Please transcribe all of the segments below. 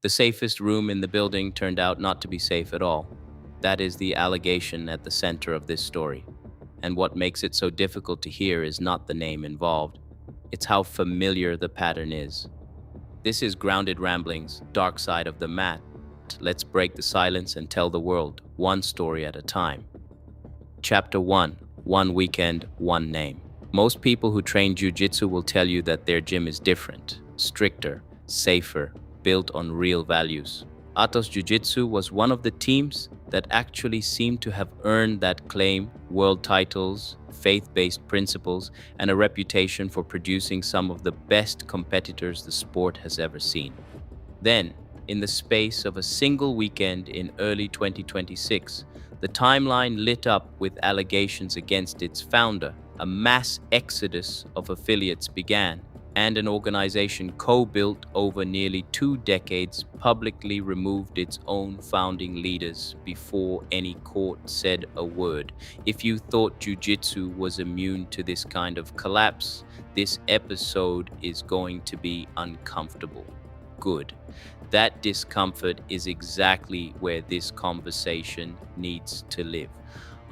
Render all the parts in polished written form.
The safest room in the building turned out not to be safe at all. That is the allegation at the center of this story. And what makes it so difficult to hear is not the name involved, it's how familiar the pattern is. This is Grounded Ramblings, Dark Side of the Mat. Let's break the silence and tell the world, one story at a time. Chapter 1, One Weekend, One Name. Most people who train jiu-jitsu will tell you that their gym is different, stricter, safer, built on real values. Atos Jiu-Jitsu was one of the teams that actually seemed to have earned that claim: world titles, faith-based principles, and a reputation for producing some of the best competitors the sport has ever seen. Then, in the space of a single weekend in early 2026, the timeline lit up with allegations against its founder. A mass exodus of affiliates began, and an organization co-built over nearly 2 decades publicly removed its own founding leaders before any court said a word. If you thought jiu-jitsu was immune to this kind of collapse, this episode is going to be uncomfortable. Good. That discomfort is exactly where this conversation needs to live.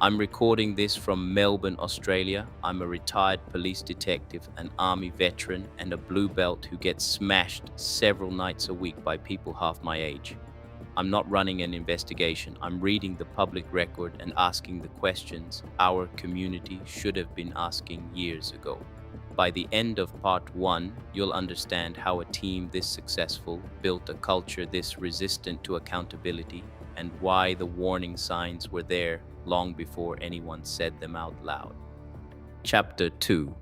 I'm recording this from Melbourne, Australia. I'm a retired police detective, an army veteran, and a blue belt who gets smashed several nights a week by people half my age. I'm not running an investigation. I'm reading the public record and asking the questions our community should have been asking years ago. By the end of part 1, you'll understand how a team this successful built a culture this resistant to accountability, and why the warning signs were there long before anyone said them out loud. Chapter 2: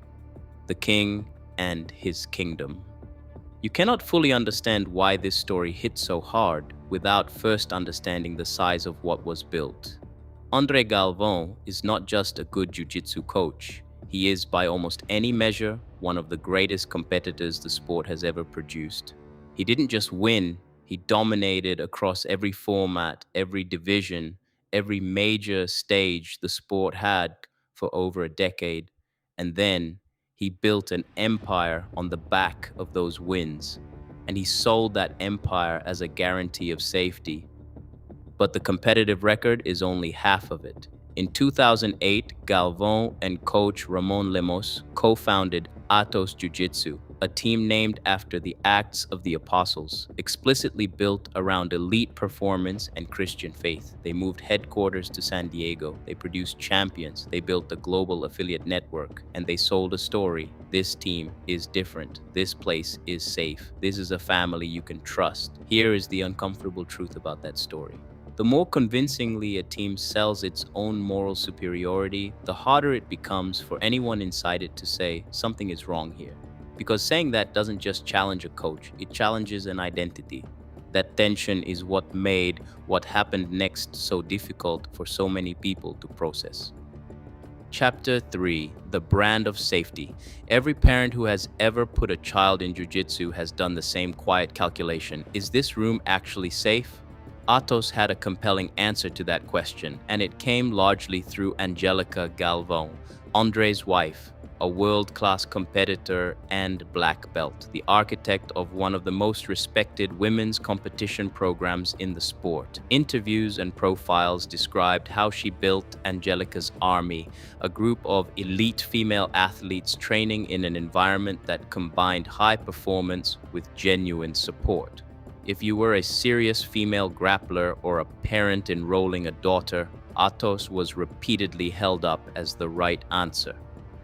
The King and His Kingdom. You cannot fully understand why this story hit so hard without first understanding the size of what was built. Andre Galvão is not just a good jiu-jitsu coach. He is, by almost any measure, one of the greatest competitors the sport has ever produced. He didn't just win, he dominated across every format, every division, every major stage the sport had for over a decade. And then he built an empire on the back of those wins. And he sold that empire as a guarantee of safety. But the competitive record is only half of it. In 2008, Galvão and coach Ramon Lemos co-founded Atos Jiu-Jitsu, a team named after the Acts of the Apostles, explicitly built around elite performance and Christian faith. They moved headquarters to San Diego, they produced champions, they built a global affiliate network, and they sold a story. This team is different. This place is safe. This is a family you can trust. Here is the uncomfortable truth about that story. The more convincingly a team sells its own moral superiority, the harder it becomes for anyone inside it to say something is wrong here. Because saying that doesn't just challenge a coach, it challenges an identity. That tension is what made what happened next so difficult for so many people to process. Chapter 3: The Brand of Safety. Every parent who has ever put a child in jiu-jitsu has done the same quiet calculation. Is this room actually safe? Atos had a compelling answer to that question, and it came largely through Angelica Galvão, Andre's wife, a world-class competitor and black belt, the architect of one of the most respected women's competition programs in the sport. Interviews and profiles described how she built Angelica's army, a group of elite female athletes training in an environment that combined high performance with genuine support. If you were a serious female grappler or a parent enrolling a daughter, Atos was repeatedly held up as the right answer.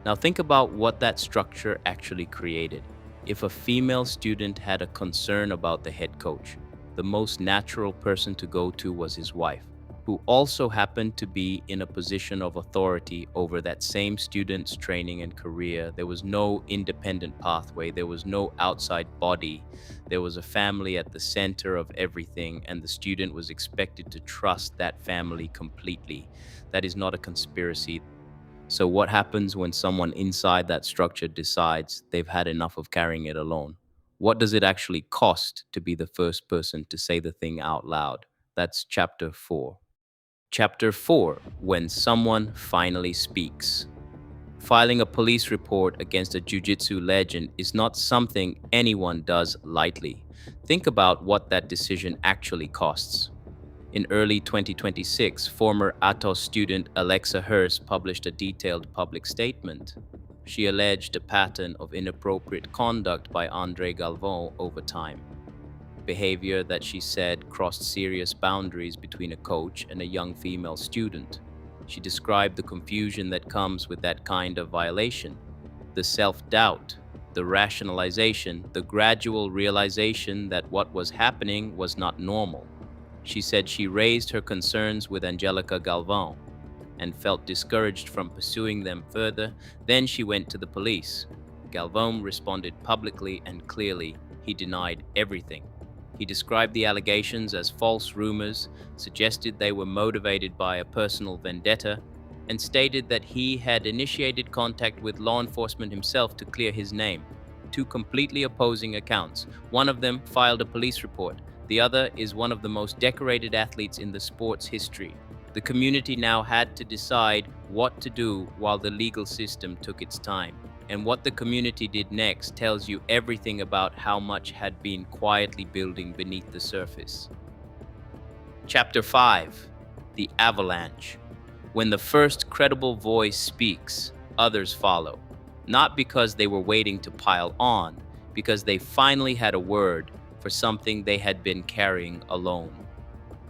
Now think about what that structure actually created. If a female student had a concern about the head coach, the most natural person to go to was his wife, who also happened to be in a position of authority over that same student's training and career. There was no independent pathway, there was no outside body. There was a family at the center of everything, and the student was expected to trust that family completely. That is not a conspiracy. So what happens when someone inside that structure decides they've had enough of carrying it alone? What does it actually cost to be the first person to say the thing out loud? That's chapter 4. Chapter 4: When Someone Finally Speaks. Filing a police report against a jiu-jitsu legend is not something anyone does lightly. Think about what that decision actually costs. In early 2026, former Atos student Alexa Hurst published a detailed public statement. She alleged a pattern of inappropriate conduct by Andre Galvão over time, behavior that she said crossed serious boundaries between a coach and a young female student. She described the confusion that comes with that kind of violation, the self-doubt, the rationalization, the gradual realization that what was happening was not normal. She said she raised her concerns with Angelica Galvão and felt discouraged from pursuing them further. Then she went to the police. Galvão responded publicly and clearly. He denied everything. He described the allegations as false rumors, suggested they were motivated by a personal vendetta, and stated that he had initiated contact with law enforcement himself to clear his name. Two completely opposing accounts. One of them filed a police report. The other is one of the most decorated athletes in the sport's history. The community now had to decide what to do while the legal system took its time. And what the community did next tells you everything about how much had been quietly building beneath the surface. Chapter 5: The Avalanche. When the first credible voice speaks, others follow. Not because they were waiting to pile on, because they finally had a word for something they had been carrying alone.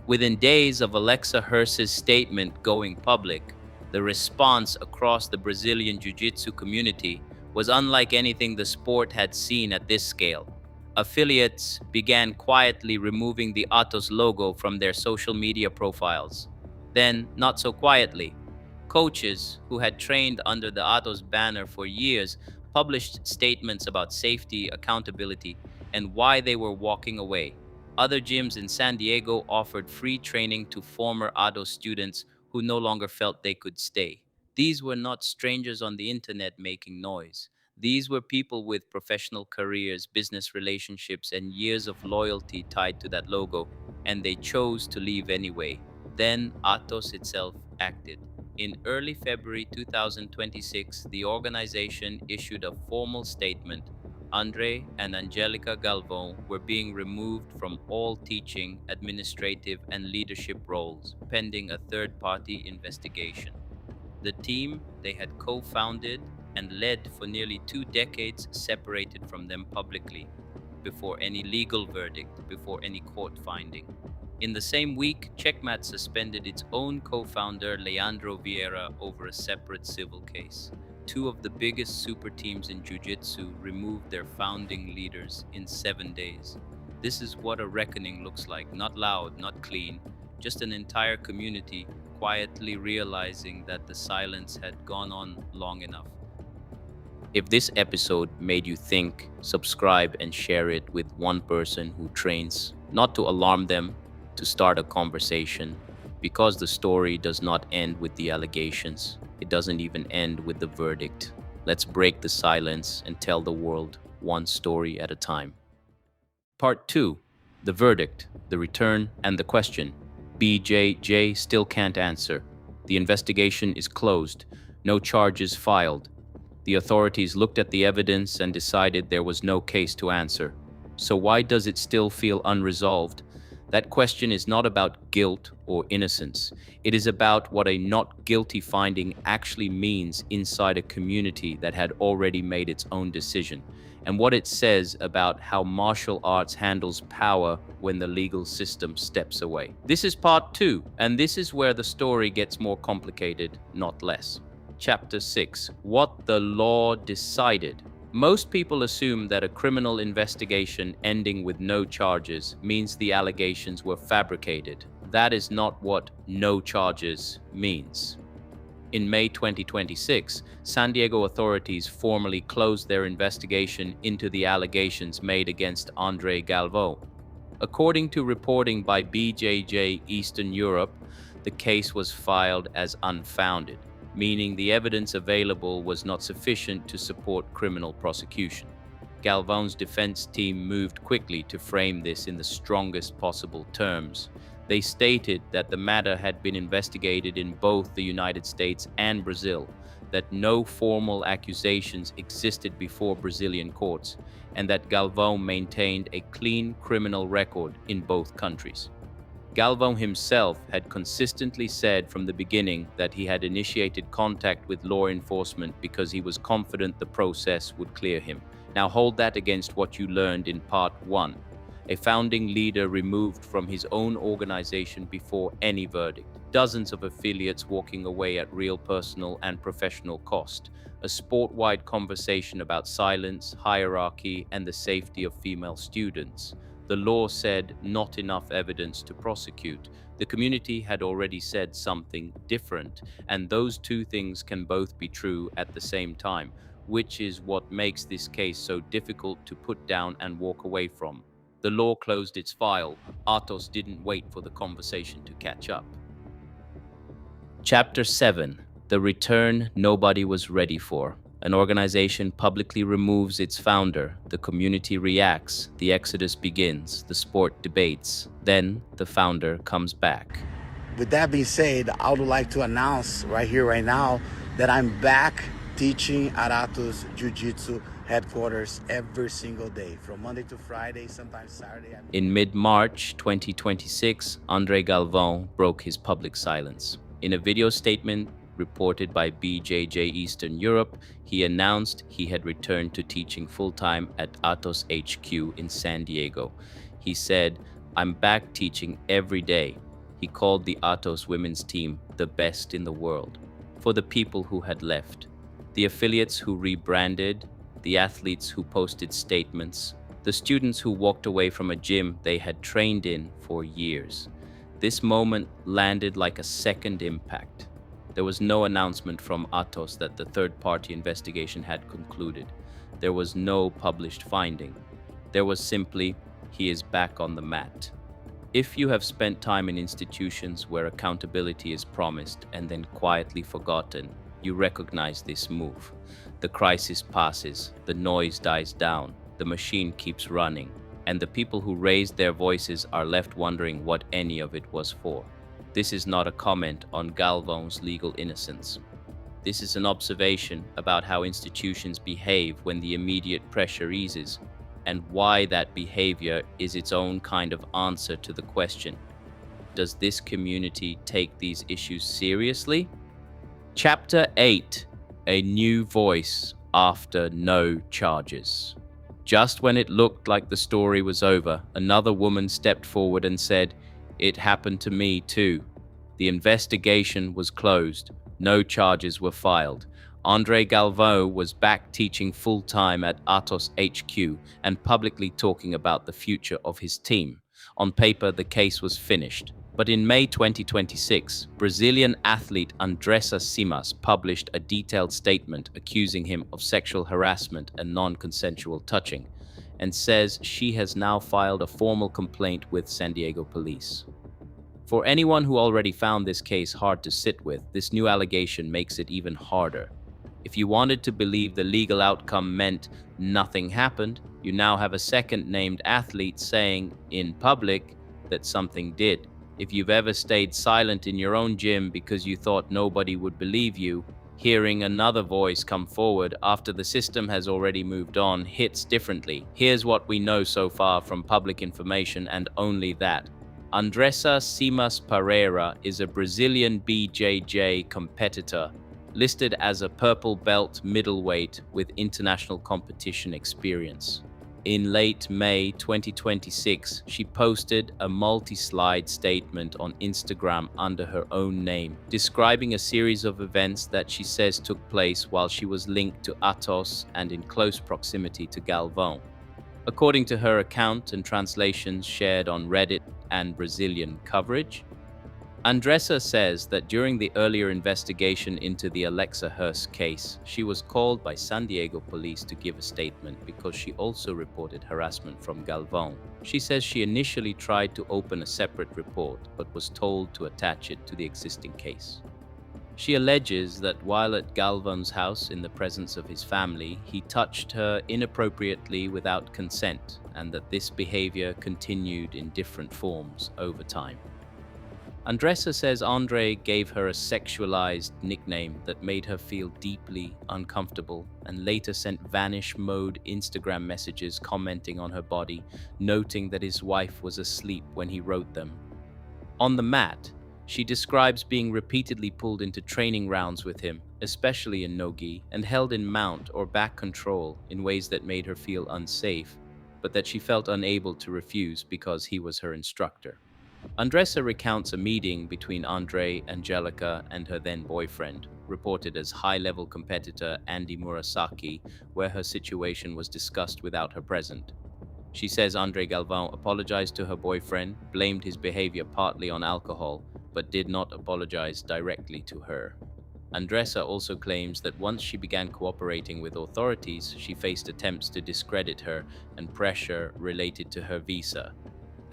Within days of Alexa Hurst's statement going public, the response across the Brazilian Jiu-Jitsu community was unlike anything the sport had seen at this scale. Affiliates began quietly removing the Atos logo from their social media profiles. Then, not so quietly, coaches who had trained under the Atos banner for years published statements about safety, accountability, and why they were walking away. Other gyms in San Diego offered free training to former Atos students who no longer felt they could stay. These were not strangers on the internet making noise. These were people with professional careers, business relationships, and years of loyalty tied to that logo, and they chose to leave anyway. Then Atos itself acted. In early February 2026, the organization issued a formal statement. Andre and Angelica Galvão were being removed from all teaching, administrative, and leadership roles, pending a third-party investigation. The team they had co-founded and led for nearly 2 decades separated from them publicly, before any legal verdict, before any court finding. In the same week, Checkmat suspended its own co-founder, Leandro Vieira, over a separate civil case. Two of the biggest super teams in Jiu-Jitsu removed their founding leaders in 7 days. This is what a reckoning looks like. Not loud, not clean, just an entire community quietly realizing that the silence had gone on long enough. If this episode made you think, subscribe and share it with one person who trains, not to alarm them, to start a conversation, because the story does not end with the allegations. It doesn't even end with the verdict. Let's break the silence and tell the world one story at a time. Part 2: The verdict, the return, and the question. BJJ still can't answer. The investigation is closed. No charges filed. The authorities looked at the evidence and decided there was no case to answer. So why does it still feel unresolved? That question is not about guilt or innocence. It is about what a not guilty finding actually means inside a community that had already made its own decision, and what it says about how martial arts handles power when the legal system steps away. This is part 2, and this is where the story gets more complicated, not less. Chapter 6: What the law decided. Most people assume that a criminal investigation ending with no charges means the allegations were fabricated. That is not what no charges means. In May 2026, San Diego authorities formally closed their investigation into the allegations made against Andre Galvão. According to reporting by BJJ Eastern Europe, the case was filed as unfounded, meaning the evidence available was not sufficient to support criminal prosecution. Galvão's defense team moved quickly to frame this in the strongest possible terms. They stated that the matter had been investigated in both the United States and Brazil. that no formal accusations existed before Brazilian courts, and that Galvão maintained a clean criminal record in both countries. Galvão himself had consistently said from the beginning that he had initiated contact with law enforcement because he was confident the process would clear him. Now hold that against what you learned in part 1. A founding leader removed from his own organization before any verdict. Dozens of affiliates walking away at real personal and professional cost. A sport-wide conversation about silence, hierarchy, and the safety of female students. The law said not enough evidence to prosecute. The community had already said something different, and those two things can both be true at the same time, which is what makes this case so difficult to put down and walk away from. The law closed its file. Atos didn't wait for the conversation to catch up. Chapter 7. The return nobody was ready for. An organization publicly removes its founder, the community reacts, the exodus begins, the sport debates, then the founder comes back. With that being said, I would like to announce right here, right now, that I'm back teaching at Atos Jiu-Jitsu headquarters every single day, from Monday to Friday, sometimes Saturday. In mid-March 2026, André Galvão broke his public silence. In a video statement reported by BJJ Eastern Europe, he announced he had returned to teaching full-time at Atos HQ in San Diego. He said, "I'm back teaching every day." He called the Atos women's team the best in the world. For the people who had left, the affiliates who rebranded, the athletes who posted statements, the students who walked away from a gym they had trained in for years. This moment landed like a second impact. There was no announcement from Atos that the third-party investigation had concluded. There was no published finding. There was simply, he is back on the mat. If you have spent time in institutions where accountability is promised and then quietly forgotten, you recognize this move. The crisis passes, the noise dies down, the machine keeps running, and the people who raised their voices are left wondering what any of it was for. This is not a comment on Galvão's legal innocence. This is an observation about how institutions behave when the immediate pressure eases, and why that behavior is its own kind of answer to the question, does this community take these issues seriously? Chapter 8. A new voice after no charges. Just when it looked like the story was over, another woman stepped forward and said, "It happened to me too." The investigation was closed. No charges were filed. André Galvão was back teaching full-time at Atos HQ and publicly talking about the future of his team. On paper, the case was finished. But in May 2026, Brazilian athlete Andressa Simas published a detailed statement accusing him of sexual harassment and non-consensual touching, and says she has now filed a formal complaint with San Diego police. For anyone who already found this case hard to sit with, this new allegation makes it even harder. If you wanted to believe the legal outcome meant nothing happened, you now have a second-named athlete saying, in public, that something did. If you've ever stayed silent in your own gym because you thought nobody would believe you, hearing another voice come forward after the system has already moved on hits differently. Here's what we know so far from public information, and only that. Andressa Simas Pereira is a Brazilian BJJ competitor, listed as a purple belt middleweight with international competition experience. In late May 2026, she posted a multi-slide statement on Instagram under her own name, describing a series of events that she says took place while she was linked to Atos and in close proximity to Galvão. According to her account and translations shared on Reddit and Brazilian coverage, Andressa says that during the earlier investigation into the Alexa Hurst case, she was called by San Diego police to give a statement because she also reported harassment from Galvão. She says she initially tried to open a separate report, but was told to attach it to the existing case. She alleges that while at Galvão's house in the presence of his family, he touched her inappropriately without consent, and that this behavior continued in different forms over time. Andressa says Andre gave her a sexualized nickname that made her feel deeply uncomfortable and later sent vanish mode Instagram messages commenting on her body, noting that his wife was asleep when he wrote them. On the mat, she describes being repeatedly pulled into training rounds with him, especially in no-gi, and held in mount or back control in ways that made her feel unsafe, but that she felt unable to refuse because he was her instructor. Andressa recounts a meeting between Andre, Angelica, and her then boyfriend, reported as high level competitor Andy Murasaki, where her situation was discussed without her present. She says Andre Galvão apologized to her boyfriend, blamed his behavior partly on alcohol, but did not apologize directly to her. Andressa also claims that once she began cooperating with authorities, she faced attempts to discredit her and pressure related to her visa,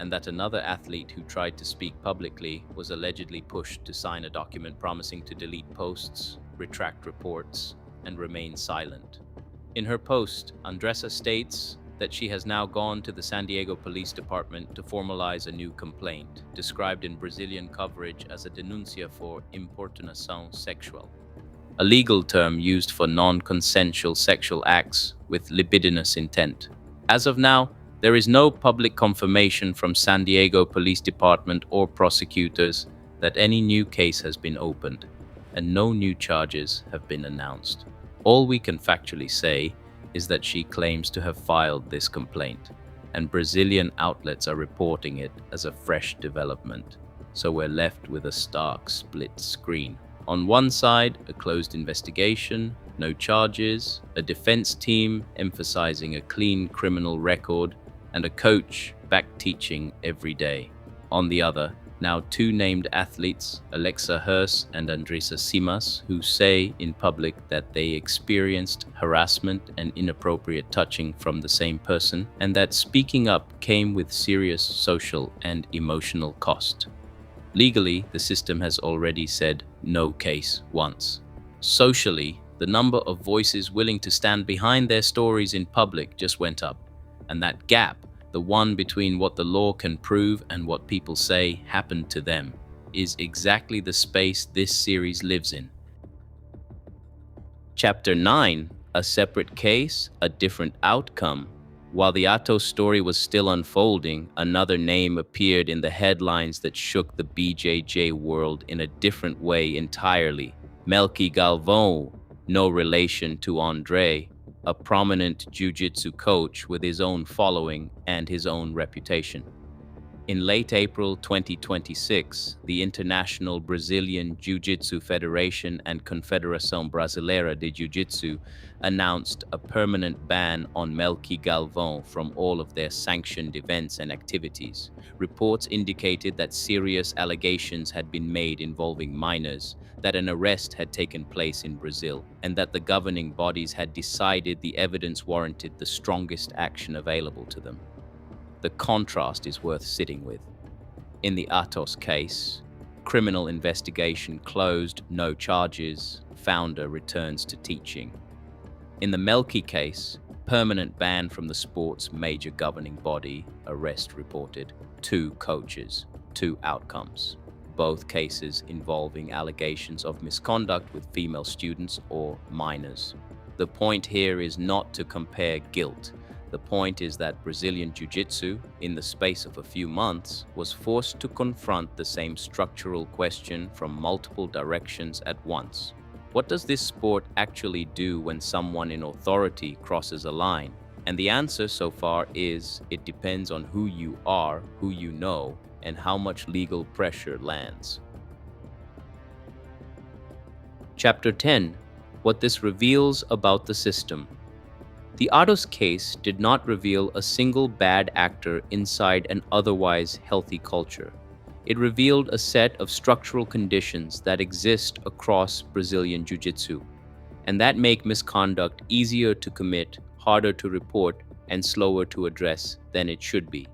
and that another athlete who tried to speak publicly was allegedly pushed to sign a document promising to delete posts, retract reports, and remain silent. In her post, Andressa states that she has now gone to the San Diego Police Department to formalize a new complaint, described in Brazilian coverage as a denuncia for importunação sexual, a legal term used for non-consensual sexual acts with libidinous intent. As of now, there is no public confirmation from San Diego Police Department or prosecutors that any new case has been opened, and no new charges have been announced. All we can factually say is that she claims to have filed this complaint, and Brazilian outlets are reporting it as a fresh development. So we're left with a stark split screen. On one side, a closed investigation, no charges, a defense team emphasizing a clean criminal record, and a coach back teaching every day. On the other, now two named athletes, Alexa Hers and Andressa Simas, who say in public that they experienced harassment and inappropriate touching from the same person, and that speaking up came with serious social and emotional cost. Legally, the system has already said no case once. Socially, the number of voices willing to stand behind their stories in public just went up, and that gap, the one between what the law can prove and what people say happened to them, is exactly the space this series lives in. Chapter 9, A Separate Case, A Different Outcome. While the Atos story was still unfolding, another name appeared in the headlines that shook the BJJ world in a different way entirely. Melky Galvão, no relation to Andre, a prominent jiu-jitsu coach with his own following and his own reputation. In late April 2026, the International Brazilian Jiu-Jitsu Federation and Confederação Brasileira de Jiu-Jitsu announced a permanent ban on Melky Galvão from all of their sanctioned events and activities. Reports indicated that serious allegations had been made involving minors, that an arrest had taken place in Brazil, and that the governing bodies had decided the evidence warranted the strongest action available to them. The contrast is worth sitting with. In the Atos case, criminal investigation closed, no charges, founder returns to teaching. In the Melky case, permanent ban from the sport's major governing body, arrest reported, 2 coaches, 2 outcomes. Both cases involving allegations of misconduct with female students or minors. The point here is not to compare guilt. The point is that Brazilian Jiu-Jitsu, in the space of a few months, was forced to confront the same structural question from multiple directions at once. What does this sport actually do when someone in authority crosses a line? And the answer so far is, it depends on who you are, who you know, and how much legal pressure lands. Chapter 10. What this reveals about the system. The Atos case did not reveal a single bad actor inside an otherwise healthy culture. It revealed a set of structural conditions that exist across Brazilian Jiu-Jitsu, and that make misconduct easier to commit, harder to report, and slower to address than it should be.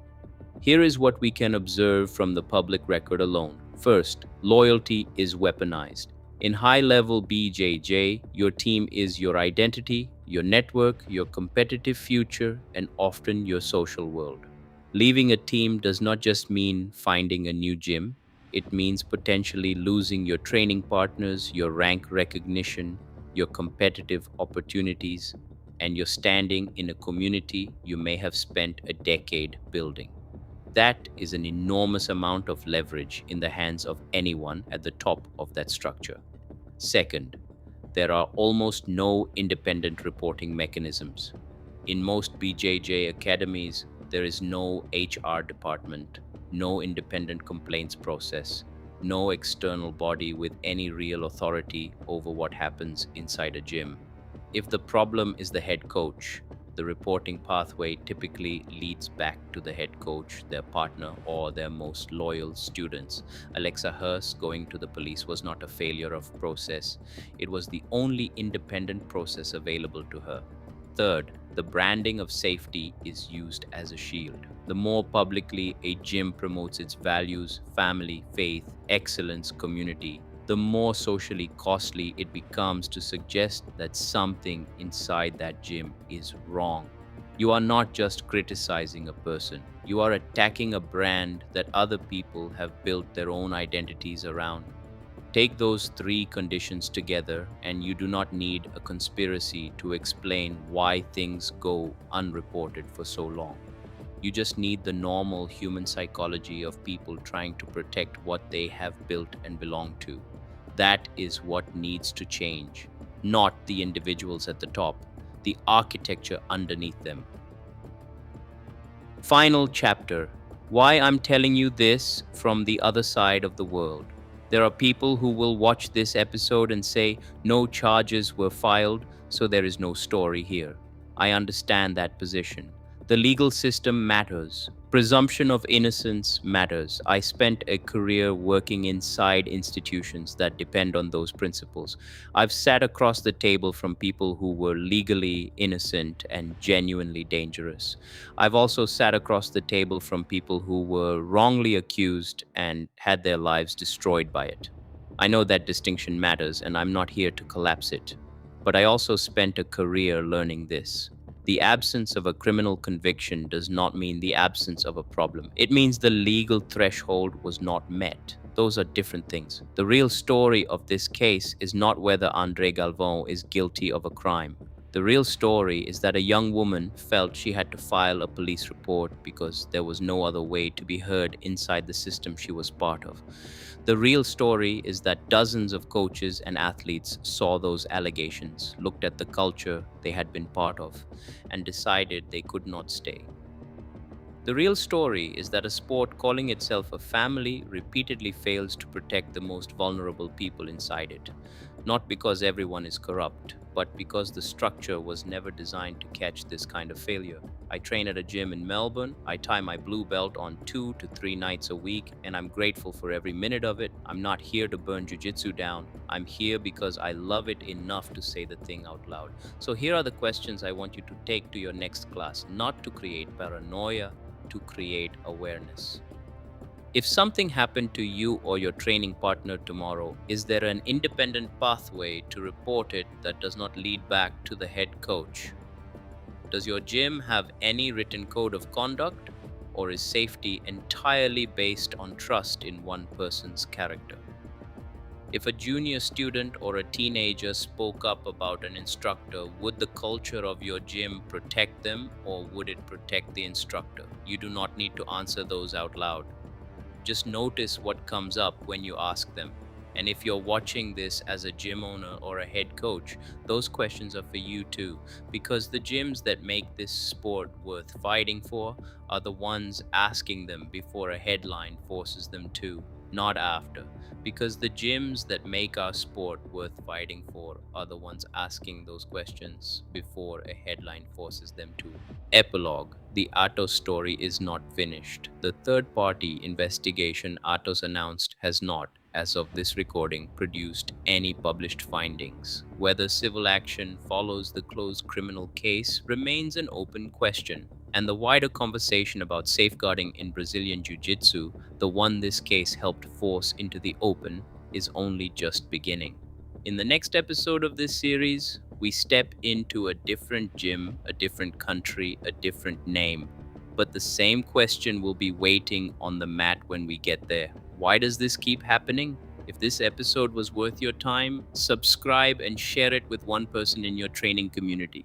Here is what we can observe from the public record alone. First, loyalty is weaponized. In high-level BJJ, your team is your identity, your network, your competitive future, and often your social world. Leaving a team does not just mean finding a new gym. It means potentially losing your training partners, your rank recognition, your competitive opportunities, and your standing in a community you may have spent a decade building. That is an enormous amount of leverage in the hands of anyone at the top of that structure. Second, there are almost no independent reporting mechanisms. In most BJJ academies, there is no HR department, no independent complaints process, no external body with any real authority over what happens inside a gym. If the problem is the head coach, the reporting pathway typically leads back to the head coach, their partner, or their most loyal students. Alexa Hurst going to the police was not a failure of process, it was the only independent process available to her. Third, the branding of safety is used as a shield. The more publicly a gym promotes its values, family, faith, excellence, community, the more socially costly it becomes to suggest that something inside that gym is wrong. You are not just criticizing a person, you are attacking a brand that other people have built their own identities around. Take those three conditions together, and you do not need a conspiracy to explain why things go unreported for so long. You just need the normal human psychology of people trying to protect what they have built and belong to. That is what needs to change, not the individuals at the top, the architecture underneath them. Final chapter. Why I'm telling you this from the other side of the world. There are people who will watch this episode and say no charges were filed, so there is no story here. I understand that position. The legal system matters. Presumption of innocence matters. I spent a career working inside institutions that depend on those principles. I've sat across the table from people who were legally innocent and genuinely dangerous. I've also sat across the table from people who were wrongly accused and had their lives destroyed by it. I know that distinction matters, and I'm not here to collapse it. But I also spent a career learning this. The absence of a criminal conviction does not mean the absence of a problem. It means the legal threshold was not met. Those are different things. The real story of this case is not whether Andre Galvão is guilty of a crime. The real story is that a young woman felt she had to file a police report because there was no other way to be heard inside the system she was part of. The real story is that dozens of coaches and athletes saw those allegations, looked at the culture they had been part of, and decided they could not stay. The real story is that a sport calling itself a family repeatedly fails to protect the most vulnerable people inside it, not because everyone is corrupt, but because the structure was never designed to catch this kind of failure. I train at a gym in Melbourne. I tie my blue belt on 2 to 3 nights a week, and I'm grateful for every minute of it. I'm not here to burn jiu-jitsu down. I'm here because I love it enough to say the thing out loud. So here are the questions I want you to take to your next class, not to create paranoia, to create awareness. If something happened to you or your training partner tomorrow, is there an independent pathway to report it that does not lead back to the head coach? Does your gym have any written code of conduct, or is safety entirely based on trust in one person's character? If a junior student or a teenager spoke up about an instructor, would the culture of your gym protect them, or would it protect the instructor? You do not need to answer those out loud. Just notice what comes up when you ask them. And if you're watching this as a gym owner or a head coach, those questions are for you too, because the gyms that make this sport worth fighting for are the ones asking them before a headline forces them to, not after. Because the gyms that make our sport worth fighting for are the ones asking those questions before a headline forces them to. Epilogue. The Atos story is not finished. The third party investigation Atos announced has not, as of this recording, produced any published findings. Whether civil action follows the closed criminal case remains an open question, and the wider conversation about safeguarding in Brazilian Jiu-Jitsu, the one this case helped force into the open, is only just beginning. In the next episode of this series, we step into a different gym, a different country, a different name. But the same question will be waiting on the mat when we get there. Why does this keep happening? If this episode was worth your time, subscribe and share it with one person in your training community.